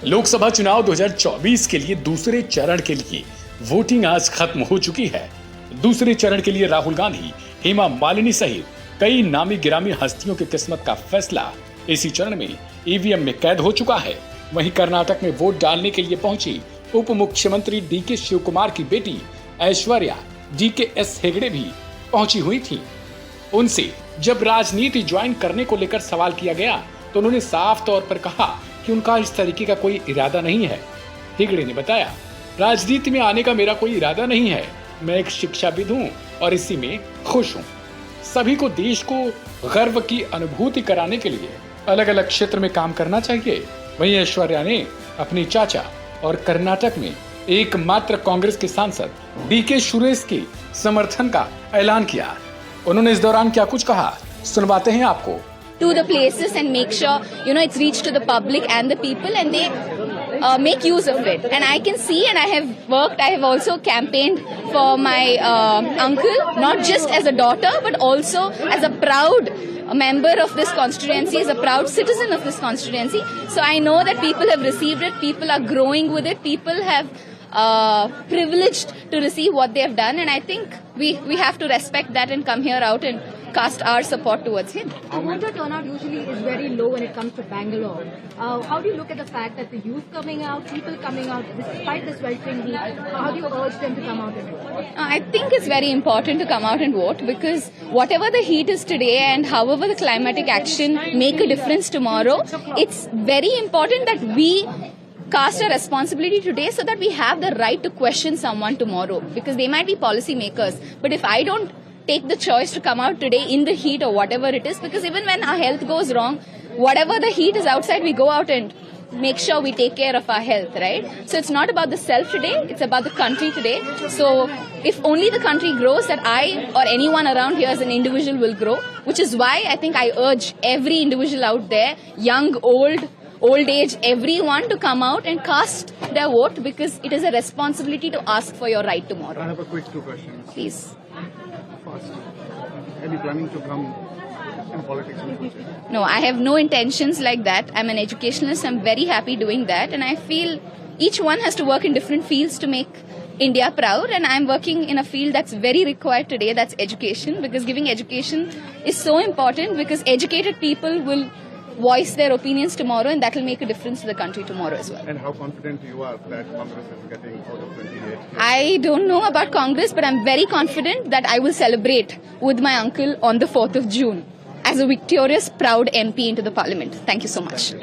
लोकसभा चुनाव 2024 के लिए दूसरे चरण के लिए वोटिंग आज खत्म हो चुकी है। दूसरे चरण के लिए राहुल गांधी, हेमा मालिनी सहित कई नामी गिरामी हस्तियों की किस्मत का फैसला इसी चरण में ईवीएम में कैद हो चुका है। वहीं कर्नाटक में वोट डालने के लिए पहुंची उप मुख्यमंत्री डीके शिवकुमार की बेटी ऐश्वर्या डीके.एस. हेगड़े भी पहुंची हुई थी। उनसे जब राजनीति ज्वाइन करने को लेकर सवाल किया गया तो उन्होंने साफ तौर पर कहा कि उनका इस तरीके का कोई इरादा नहीं है। हेगड़े ने बताया, राजनीति में आने का मेरा कोई इरादा नहीं है। मैं एक शिक्षाविद हूँ और इसी में खुश हूँ। सभी को देश को गर्व की अनुभूति कराने के लिए अलग अलग क्षेत्र में काम करना चाहिए। वहीं ऐश्वर्या ने अपनी चाचा और कर्नाटक में एकमात्र कांग्रेस के सांसद डीके सुरेश के समर्थन का ऐलान किया। उन्होंने इस दौरान क्या कुछ कहा, सुनवाते हैं आपको। To the places and make sure it's reached to the public and the people, and they make use of it. And I can see, and I have also campaigned for my uncle, not just as a daughter but also as a proud member of this constituency, as a proud citizen of this constituency. So I know that people have received it, people are growing with it, people have privileged to receive what they have done, and I think we have to respect that and come here out and cast our support towards him. The voter turnout usually is very low when it comes to Bangalore. How do you look at the fact that the youth coming out, people coming out, despite the sweltering heat, how do you urge them to come out and vote? I think it's very important to come out and vote, because whatever the heat is today and however the climatic action make a difference tomorrow, it's very important that we cast a responsibility today so that we have the right to question someone tomorrow, because they might be policy makers. But if I don't take the choice to come out today in the heat or whatever it is, because even when our health goes wrong, whatever the heat is outside, we go out and make sure we take care of our health, right? So it's not about the self today, it's about the country today. So if only the country grows, that I or anyone around here as an individual will grow, which is why I think I urge every individual out there, young, old age, everyone, to come out and cast their vote, because it is a responsibility to ask for your right tomorrow. I have a quick two questions. Please. First, are you planning to come in politics in the future? No, I have no intentions like that. I'm an educationalist. I'm very happy doing that. And I feel each one has to work in different fields to make India proud. And I'm working in a field that's very required today, that's education. Because giving education is so important, because educated people will voice their opinions tomorrow, and that will make a difference to the country tomorrow as well. And how confident you are that Congress is getting out of 28? I don't know about Congress, but I'm very confident that I will celebrate with my uncle on the 4th of June as a victorious, proud MP into the parliament. Thank you so much.